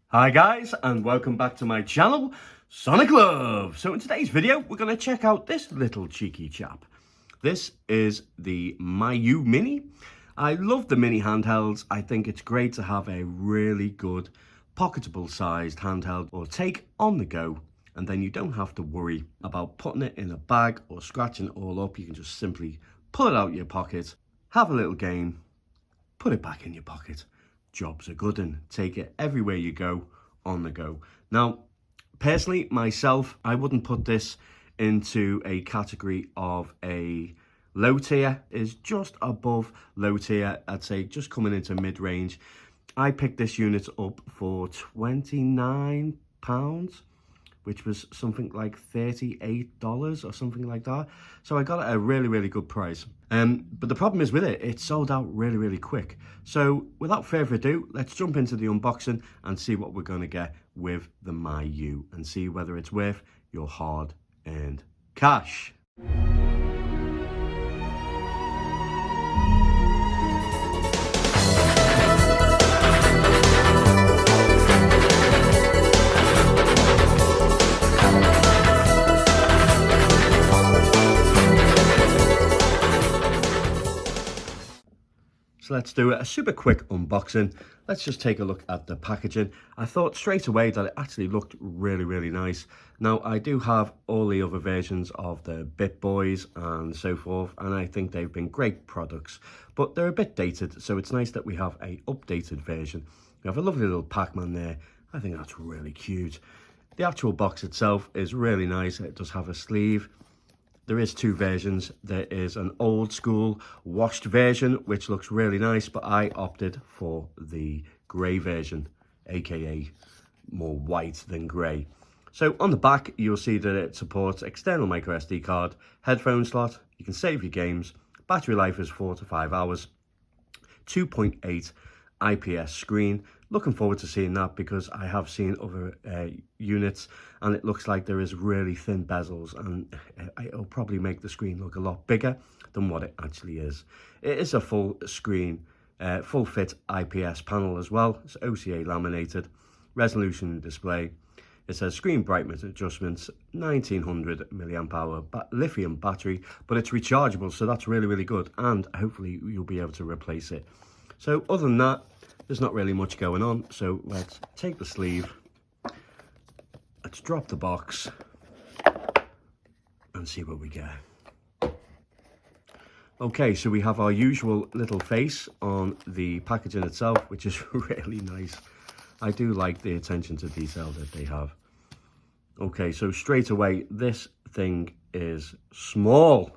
Hi guys, and welcome back to my channel, Sonic Love. So in today's video, we're going to check out this little cheeky chap. This is the Myu Mini. I love the mini handhelds. I think it's great to have a really good pocketable sized handheld or take on the go. And then you don't have to worry about putting it in a bag or scratching it all up. You can just simply pull it out of your pocket, have a little game, put it back in your pocket. Job's a good one. Take it everywhere you go, on the go. Now, personally, myself, I wouldn't put this into a category of a low tier. Is just above low tier. I'd say just coming into mid-range. I picked this unit up for £29, which was something like $38 or something like that. So I got it at a really good price. But the problem is with it, it sold out really quick. So without further ado, let's jump into the unboxing and see what we're gonna get with the Myu and see whether it's worth your hard-earned cash. So let's do a super quick unboxing. Let's just take a look at the packaging. I thought straight away that it actually looked really nice. Now, I do have all the other versions of the Bit Boys and so forth, and I think they've been great products, but they're a bit dated, so it's nice that we have a updated version. We have a lovely little Pac-Man there. I think that's really cute. The actual box itself is really nice. It does have a sleeve. There is two versions. There is an old school washed version, which looks really nice, but I opted for the grey version, aka more white than grey. So on the back, you'll see that it supports external micro SD card, headphone slot, you can save your games, battery life is 4 to 5 hours, 2.8 IPS screen. Looking forward to seeing that because I have seen other units and it looks like there is really thin bezels and it'll probably make the screen look a lot bigger than what it actually is. It is a full screen, full fit IPS panel as well. It's OCA laminated, resolution display. It says screen brightness adjustments, 1900 milliamp hour lithium battery, but it's rechargeable, so that's really good, and hopefully you'll be able to replace it. So other than that, there's not really much going on. So let's take the sleeve, let's drop the box and see what we get. Okay, so we have our usual little face on the packaging itself, which is really nice. I do like the attention to detail that they have. Okay, so straight away, this thing is small.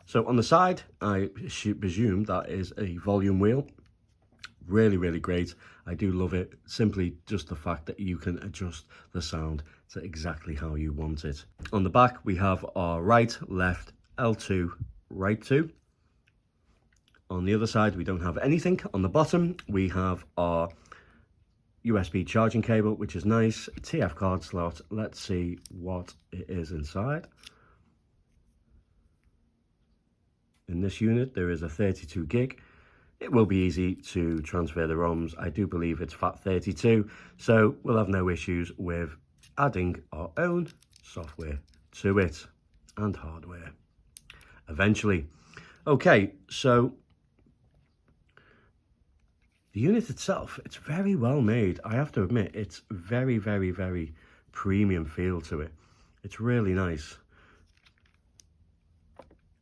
So on the side, I should presume that is a volume wheel. Really great. I do love it. Simply just the fact that you can adjust the sound to exactly how you want it. On the back, we have our right, left, L2, right 2. On the other side, we don't have anything. On the bottom, we have our USB charging cable, which is nice. TF card slot. Let's see what it is inside. In this unit, there is a 32 gig. It will be easy to transfer the ROMs. I do believe it's FAT32, so we'll have no issues with adding our own software to it and hardware eventually. Okay, so the unit itself, it's very well made. I have to admit, it's very premium feel to it. It's really nice.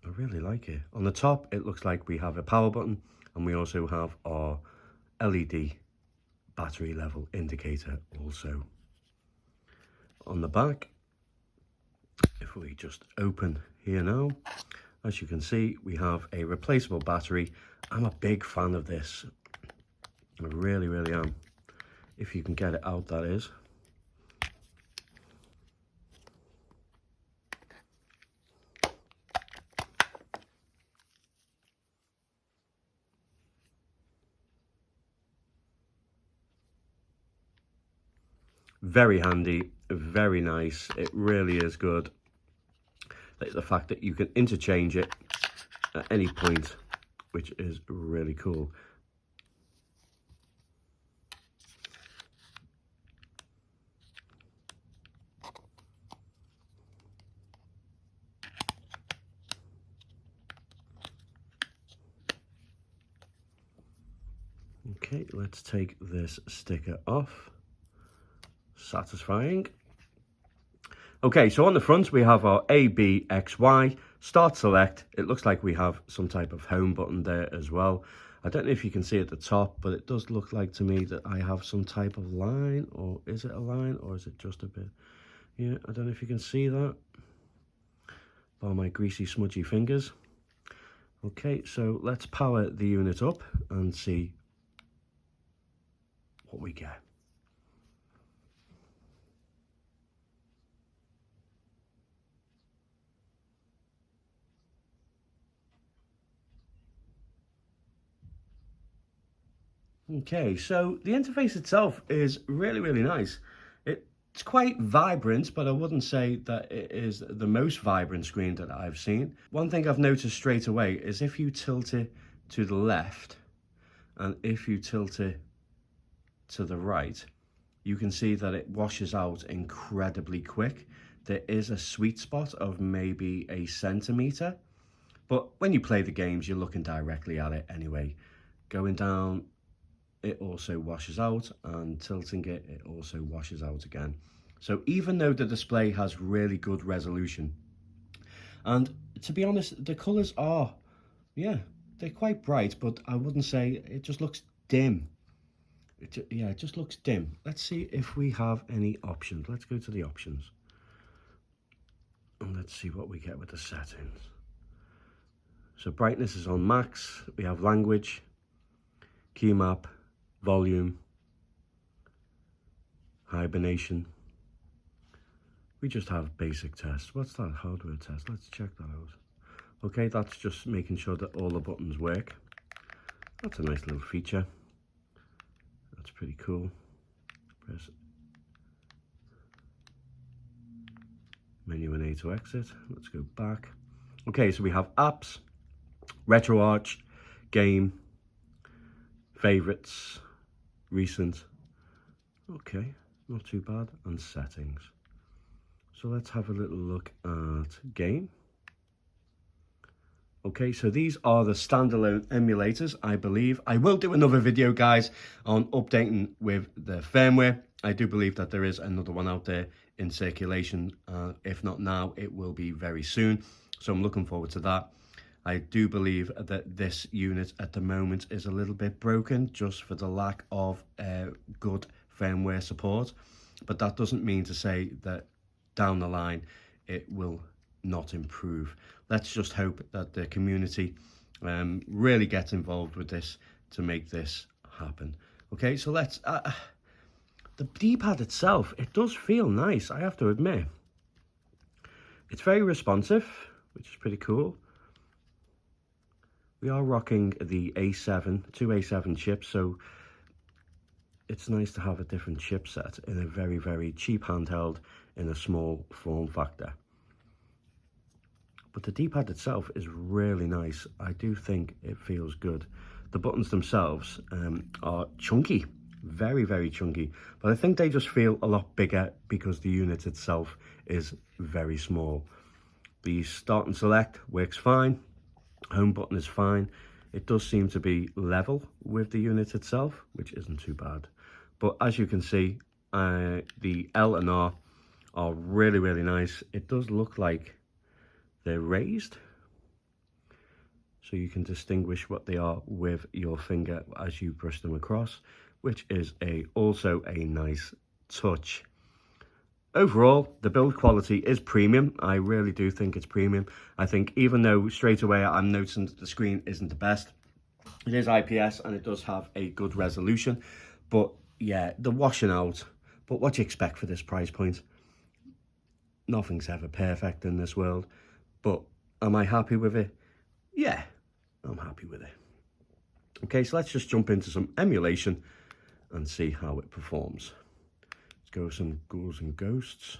I really like it. On the top, it looks like we have a power button, and we also have our LED battery level indicator also. On the back, if we just open here now, as you can see, we have a replaceable battery. I'm a big fan of this. I really am. If you can get it out, that is. Very handy, very nice. It really is good. The fact that you can interchange it at any point, which is really cool. Okay, let's take this sticker off. Satisfying. Okay, so on the front we have our A, B, X, Y, start select. It looks like we have some type of home button there as well. I don't know if you can see at the top, but it does look like to me that I have some type of line, or is it a line, or is it just a bit? Yeah, I don't know if you can see that by my greasy, smudgy fingers. Okay, so let's power the unit up and see what we get. Okay, so the interface itself is really nice. It's quite vibrant, but I wouldn't say that it is the most vibrant screen that I've seen. One thing I've noticed straight away is if you tilt it to the left and if you tilt it to the right, you can see that it washes out incredibly quick. There is a sweet spot of maybe a centimeter, but when you play the games, you're looking directly at it anyway. Going down, it also washes out, and tilting it, it also washes out again. So even though the display has really good resolution, and to be honest, the colors are, yeah, they're quite bright, but I wouldn't say it just looks dim. Yeah, it just looks dim. Let's see if we have any options. Let's go to the options. And let's see what we get with the settings. So brightness is on max. We have language, key map, volume, hibernation. We just have basic tests. What's that? Hardware test. Let's check that out. Okay, that's just making sure that all the buttons work. That's a nice little feature. That's pretty cool. Press menu and A to exit. Let's go back. Okay, so we have apps, RetroArch, game, favorites, recent. Okay, not too bad. And settings. So let's have a little look at game. Okay, so these are the standalone emulators, I believe. I will do another video, guys, on updating with the firmware. I do believe that there is another one out there in circulation. If not now, it will be very soon. So I'm looking forward to that. I do believe that this unit at the moment is a little bit broken just for the lack of good firmware support. But that doesn't mean to say that down the line it will not improve. Let's just hope that the community really gets involved with this to make this happen. Okay, so let's the D-pad itself, it does feel nice, I have to admit. It's very responsive, which is pretty cool. We are rocking the A7, two A7 chips, so it's nice to have a different chipset in a very cheap handheld in a small form factor. But the D-pad itself is really nice. I do think it feels good. The buttons themselves are chunky, very chunky, but I think they just feel a lot bigger because the unit itself is very small. The start and select works fine. Home button is fine. It does seem to be level with the unit itself, which isn't too bad. But as you can see, the L and R are really nice. It does look like they're raised, so you can distinguish what they are with your finger as you brush them across, which is also a nice touch. Overall, the build quality is premium. I really do think it's premium. I think even though straight away I'm noticing that the screen isn't the best, it is IPS and it does have a good resolution. But yeah, the washing out, but what do you expect for this price point? Nothing's ever perfect in this world. But am I happy with it? Yeah, I'm happy with it. Okay, so let's just jump into some emulation and see how it performs. Let's go with some ghouls and ghosts.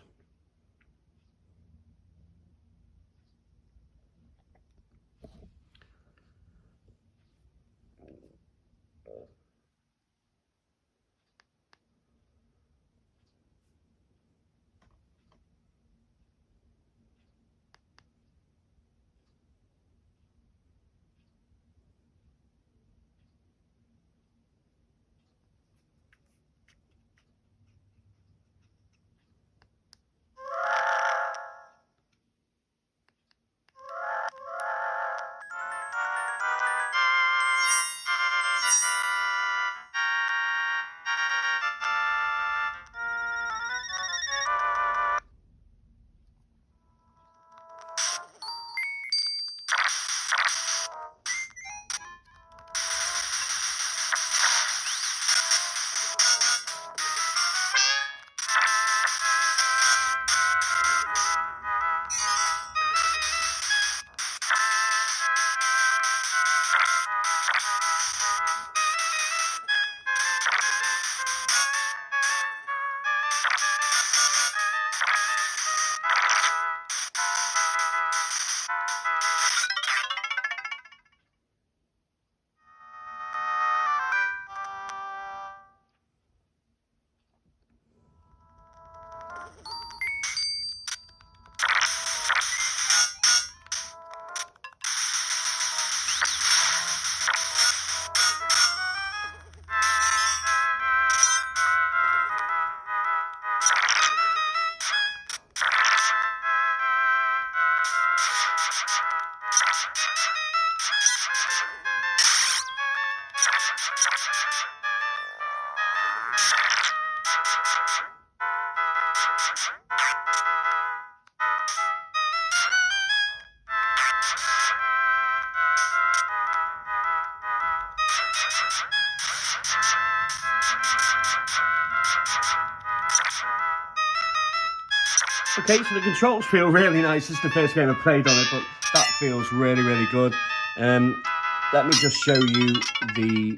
Okay, so the controls feel really nice. This is the first game I've played on it, but that feels really, really good. Let me just show you the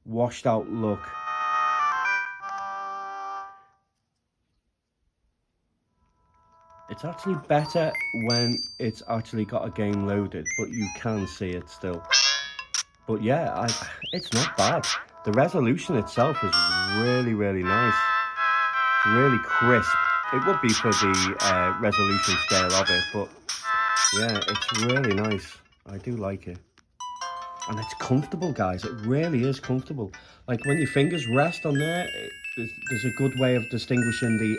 washed out look. It's actually better when it's actually got a game loaded, but you can see it still. But yeah, it's not bad. The resolution itself is really, really nice. It's really crisp. It would be for the resolution scale of it, but yeah, it's really nice. I do like it. And it's comfortable, guys. It really is comfortable. Like when your fingers rest on there, there's a good way of distinguishing the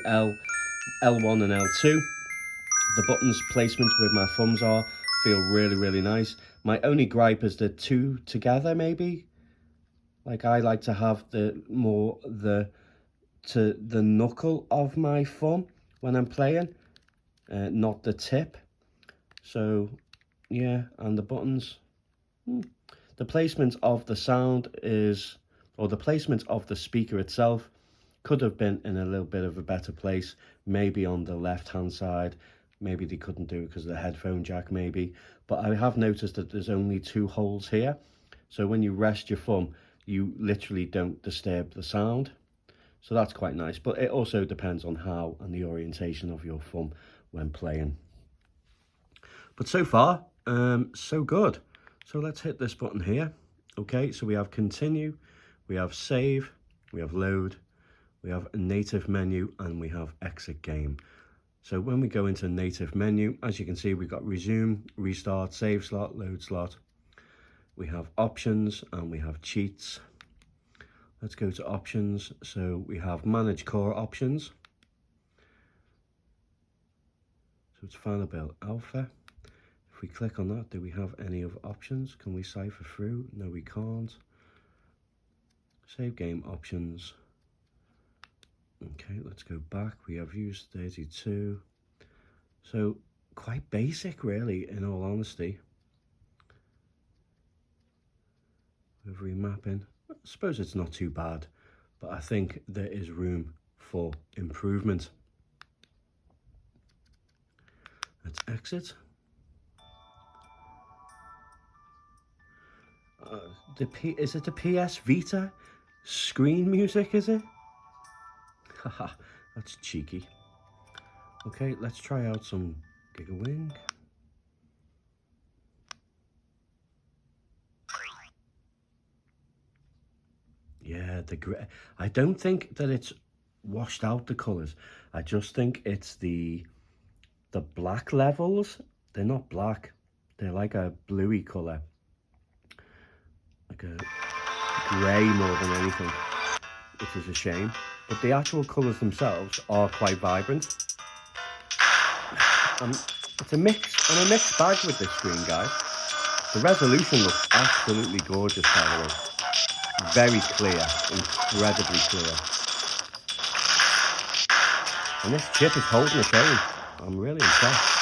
L1 and L2. The buttons placement with my thumbs feel really, really nice. My only gripe is the two together, maybe. Like I like to have the knuckle of my thumb when I'm playing, not the tip. So yeah, and the buttons. The placement of the sound is, or the placement of the speaker itself could have been in a little bit of a better place, maybe on the left hand side. Maybe they couldn't do it because of the headphone jack, maybe. But I have noticed that there's only 2 holes here. So when you rest your thumb, you literally don't disturb the sound. So that's quite nice. But it also depends on how and the orientation of your thumb when playing. But so far, so good. So let's hit this button here. Okay, so we have continue, we have save, we have load, we have a native menu, and we have exit game. So when we go into native menu, as you can see, we've got resume, restart, save slot, load slot. We have options and we have cheats. Let's go to options. So we have manage core options. So it's final build alpha. If we click on that, do we have any other options? Can we cipher through? No, we can't. Save game options. Okay, let's go back. We have used 32. So quite basic, really, in all honesty. With remapping, I suppose it's not too bad, but I think there is room for improvement. Let's exit. Is it the PS Vita screen music, is it? Haha, that's cheeky. Okay, let's try out some Gigawing. Yeah, I don't think that it's washed out the colours. I just think it's the black levels. They're not black. They're like a bluey colour. Like a grey more than anything, which is a shame. But the actual colours themselves are quite vibrant. It's a mix. I'm a mixed bag with this screen, guys. The resolution looks absolutely gorgeous, by the way. Very clear, incredibly clear. And this chip is holding its own. I'm really impressed.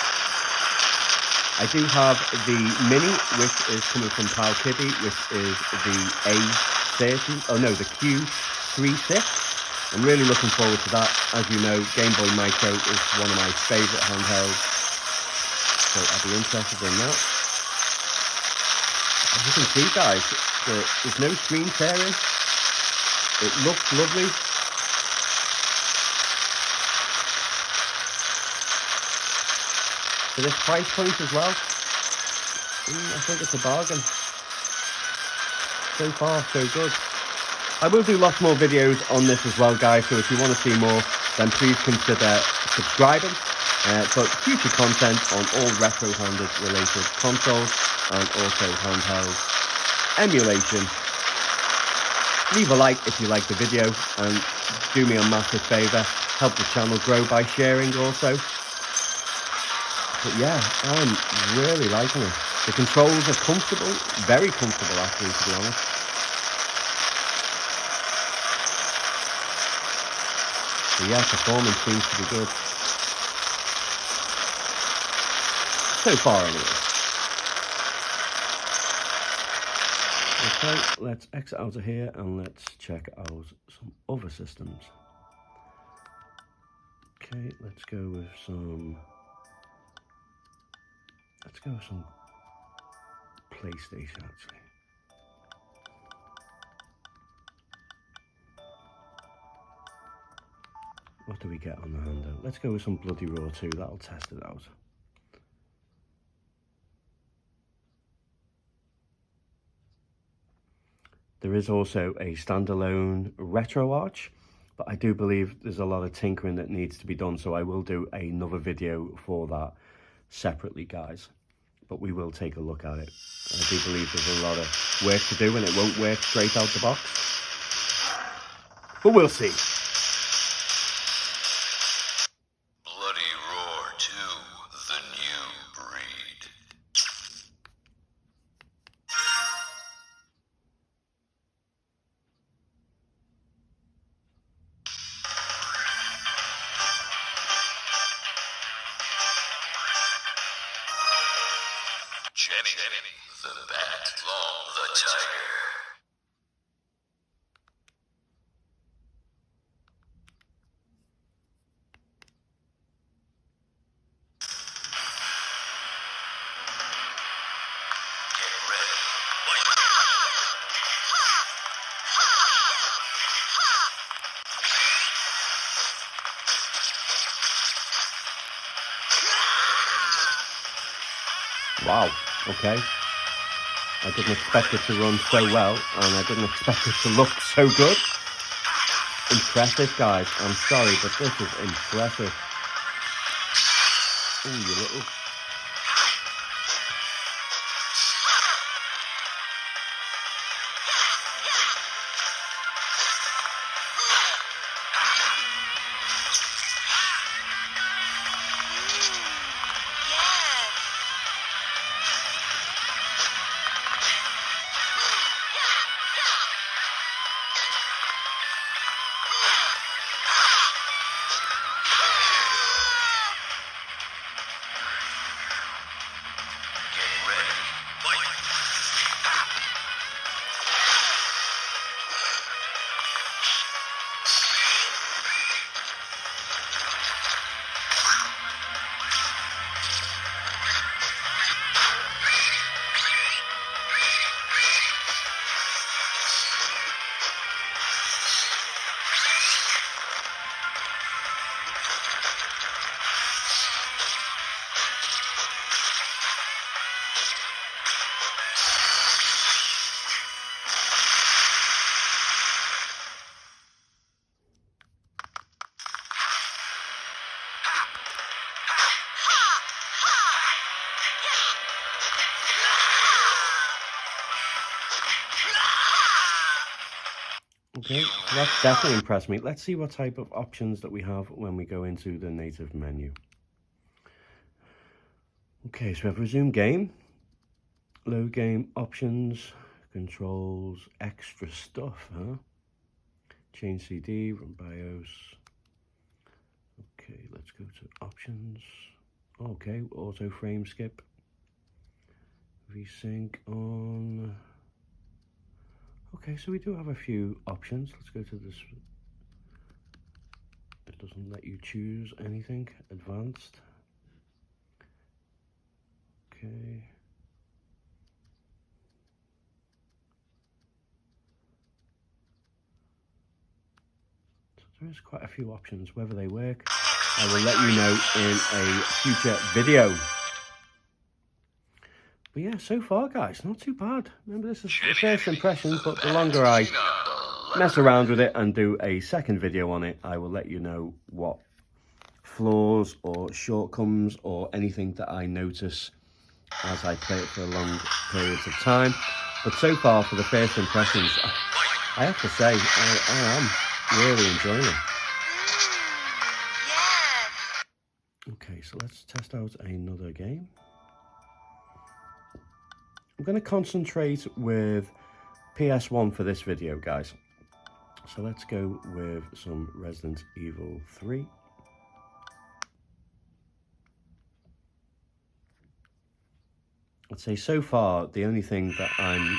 I do have the Mini, which is coming from Pal Kitty, which is the A30, oh no, the Q36. I'm really looking forward to that. As you know, Game Boy Micro is one of my favourite handhelds, so I'll be interested in that. As you can see, guys, there's no screen tearing. It looks lovely. For this price point as well, I think it's a bargain. So far, so good. I will do lots more videos on this as well, guys, so if you want to see more, then please consider subscribing. But future content on all retro-handed related consoles and also handhelds, emulation. Leave a like if you like the video, and do me a massive favour, help the channel grow by sharing also. But yeah, I'm really liking it. The controls are comfortable, very comfortable actually, to be honest. But yeah, performance seems to be good. So far anyway. Okay, let's exit out of here and let's check out some other systems. Okay, let's go with some PlayStation actually. What do we get on the handheld? Let's go with some Bloody Raw 2, that'll test it out. There is also a standalone retro arch, but I do believe there's a lot of tinkering that needs to be done, so I will do another video for that separately, guys. But we will take a look at it. I do believe there's a lot of work to do and it won't work straight out the box. But we'll see. Bloody Roar 2, the new breed. Jenny, the bat, Long the tiger. Get ready. Wow, okay. I didn't expect it to run so well, and I didn't expect it to look so good. Impressive, guys. I'm sorry, but this is impressive. Oh, you little... Okay, so that's definitely impressed me. Let's see what type of options that we have when we go into the native menu. Okay, so we have resume game, load game, options, controls, extra stuff, huh? Change CD, run BIOS. Okay, let's go to options. Okay, auto frame skip. VSync on. Okay, so we do have a few options. Let's go to this. It doesn't let you choose anything. Advanced. Okay. So there is quite a few options. Whether they work, I will let you know in a future video. But yeah, so far, guys, not too bad. Remember, this is the first impression, but the longer I mess around with it and do a second video on it, I will let you know what flaws or shortcomings or anything that I notice as I play it for long periods of time. But so far, for the first impressions, I have to say, I am really enjoying it. Okay, so let's test out another game. I'm going to concentrate with PS1 for this video, guys. So let's go with some Resident Evil 3. I'd say so far the only thing that I'm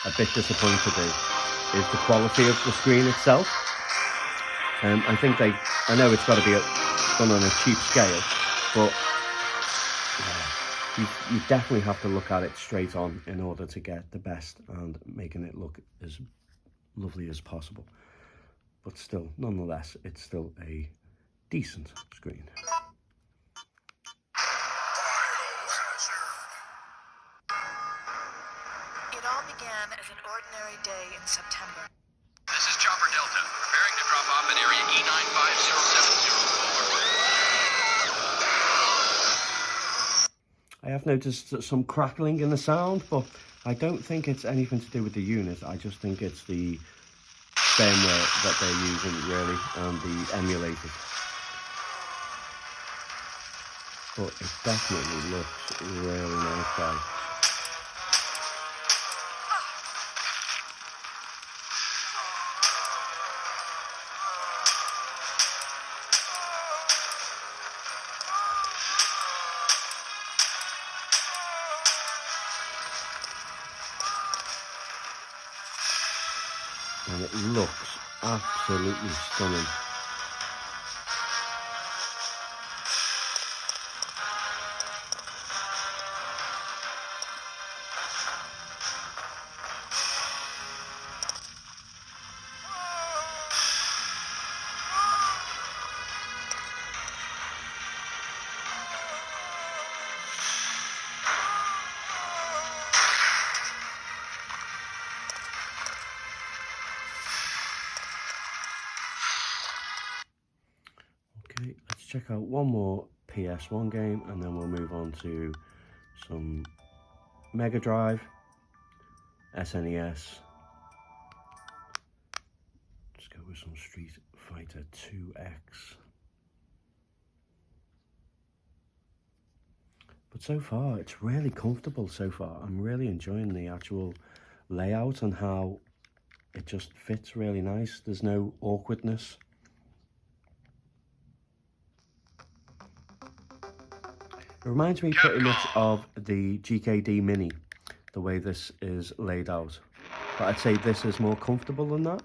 a bit disappointed in is the quality of the screen itself. I think I know it's got to be done on a cheap scale, but you definitely have to look at it straight on in order to get the best and making it look as lovely as possible. But still, nonetheless, it's still a decent screen. It all began as an ordinary day in September. This is Chopper Delta, preparing to drop off at area E95070. I have noticed some crackling in the sound, but I don't think it's anything to do with the unit. I just think it's the firmware that they're using, really, and the emulators. But it definitely looks really nice, guys. And it looks absolutely stunning. Okay, let's check out one more PS1 game and then we'll move on to some Mega Drive, SNES. Let's go with some Street Fighter 2X. But so far, it's really comfortable so far. I'm really enjoying the actual layout and how it just fits really nice. There's no awkwardness. It reminds me pretty much of the GKD Mini, the way this is laid out. But I'd say this is more comfortable than that.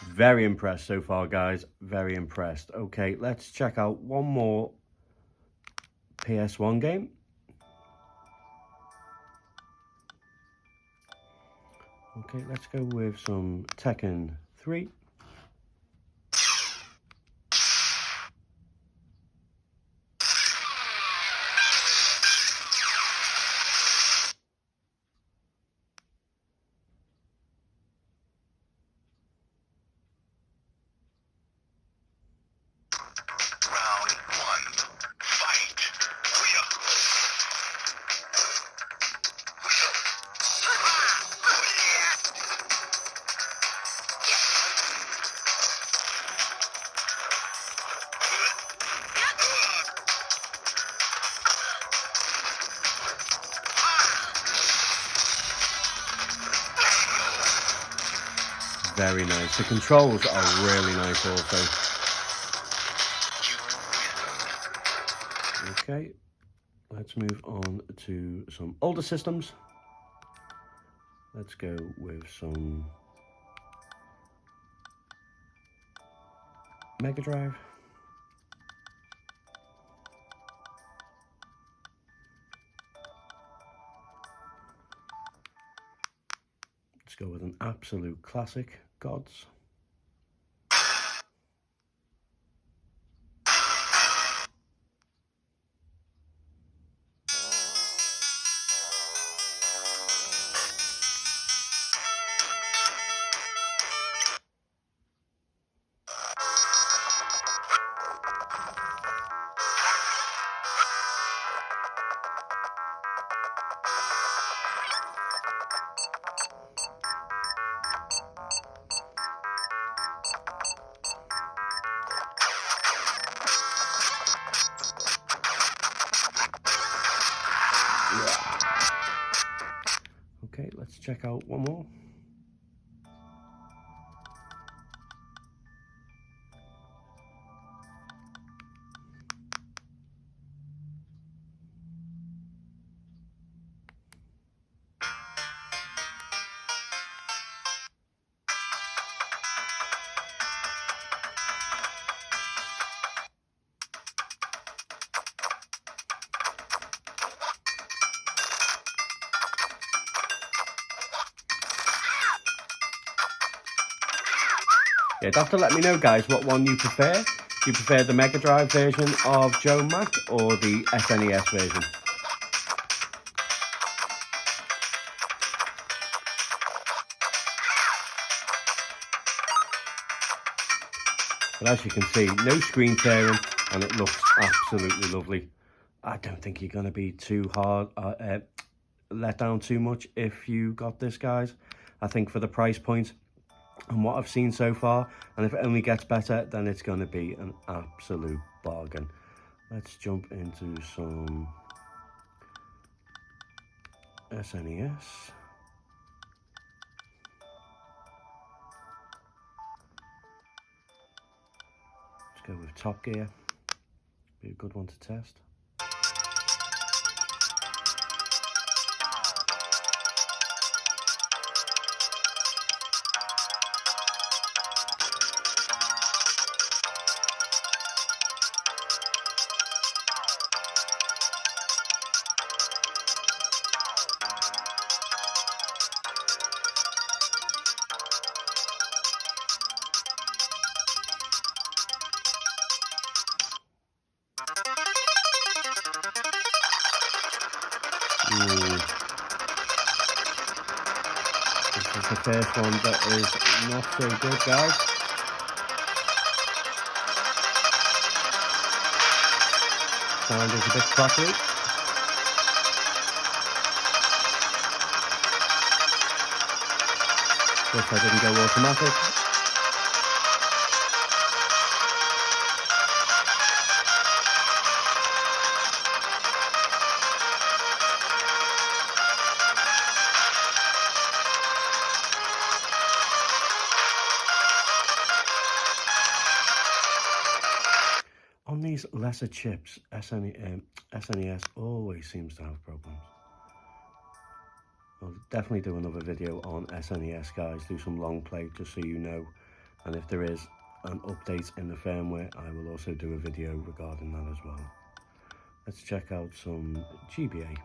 Very impressed so far, guys. Very impressed. Okay, let's check out one more PS1 game. Okay, let's go with some Tekken 3. Round one. Fight. Very nice. The controls are really nice also. Okay, let's move on to some older systems. Let's go with some Mega Drive. Let's go with an absolute classic, Gods. Okay, let's check out one more. Yeah, you'd have to let me know, guys, what one you prefer. Do you prefer the Mega Drive version of Joe Mac or the SNES version? But as you can see, no screen tearing, and it looks absolutely lovely. I don't think you're going to be too hard, let down too much if you got this, guys. I think for the price point and what I've seen so far, and if it only gets better, then it's going to be an absolute bargain. Let's jump into some SNES. Let's go with Top Gear. Be a good one to test. This is the first one that is not so good, guys. Sound is a bit crackly. Wish I didn't go automatic. On these lesser chips, SNES always seems to have problems. I'll definitely do another video on SNES, guys, do some long play just so you know, and if there is an update in the firmware, I will also do a video regarding that as well. Let's check out some GBA.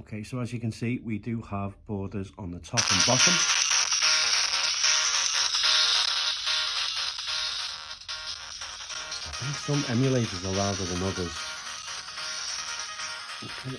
Okay, so as you can see, we do have borders on the top and bottom. I think some emulators are louder than others. Okay.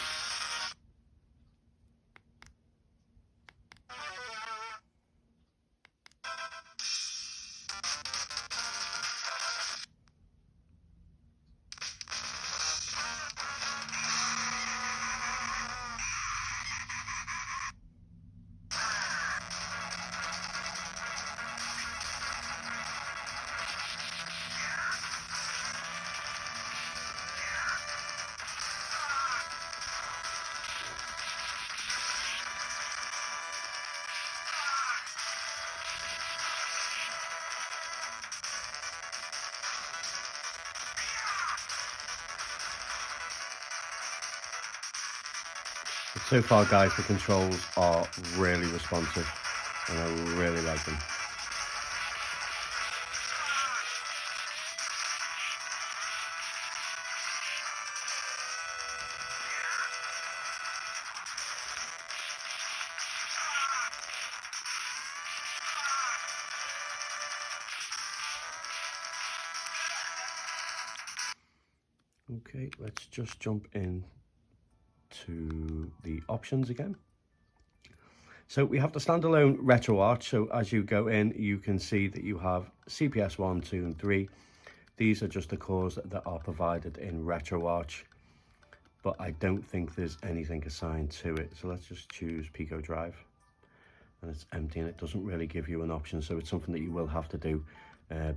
But so far, guys, the controls are really responsive and I really like them. Okay, let's just jump in to the options again. So we have the standalone RetroArch. So as you go in, you can see that you have CPS 1, 2 and 3. These are just the cores that are provided in RetroArch, but I don't think there's anything assigned to it. So let's just choose Pico Drive, and it's empty and it doesn't really give you an option. So it's something that you will have to do,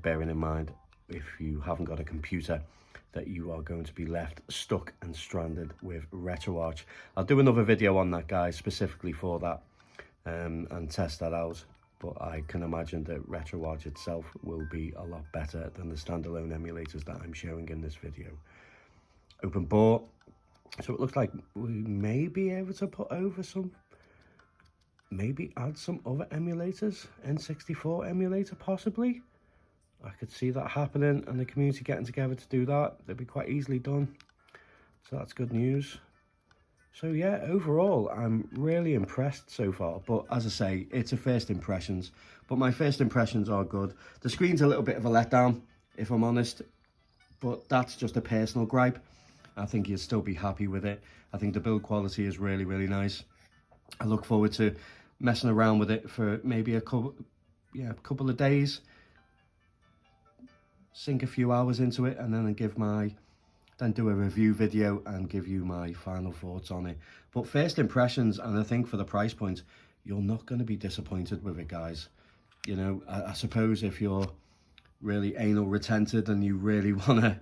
bearing in mind if you haven't got a computer that you are going to be left stuck and stranded with RetroArch. I'll do another video on that, guys, specifically for that, and test that out. But I can imagine that RetroArch itself will be a lot better than the standalone emulators that I'm showing in this video. Open bore. So it looks like we may be able to put over some, maybe add some other emulators, N64 emulator possibly. I could see that happening and the community getting together to do that. They'd be quite easily done. So that's good news. So yeah, overall, I'm really impressed so far. But as I say, it's a first impressions. But my first impressions are good. The screen's a little bit of a letdown, if I'm honest. But that's just a personal gripe. I think you'll still be happy with it. I think the build quality is really, really nice. I look forward to messing around with it for maybe a couple of days. Sink a few hours into it and then do a review video and give you my final thoughts on it. But first impressions, and I think for the price point, you're not going to be disappointed with it, guys. You know, I suppose if you're really anal retentive and you really want to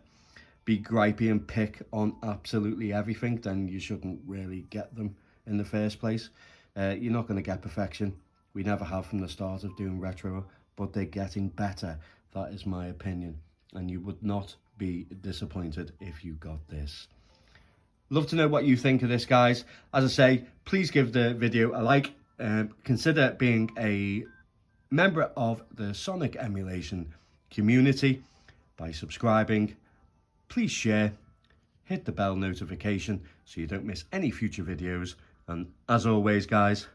be gripey and pick on absolutely everything, then you shouldn't really get them in the first place. You're not going to get perfection. We never have from the start of doing retro, but they're getting better. That is my opinion, and you would not be disappointed if you got this. Love to know what you think of this, guys. As I say, please give the video a like. Consider being a member of the Sonic emulation community by subscribing. Please share, hit the bell notification so you don't miss any future videos. And as always, guys,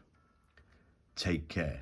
take care.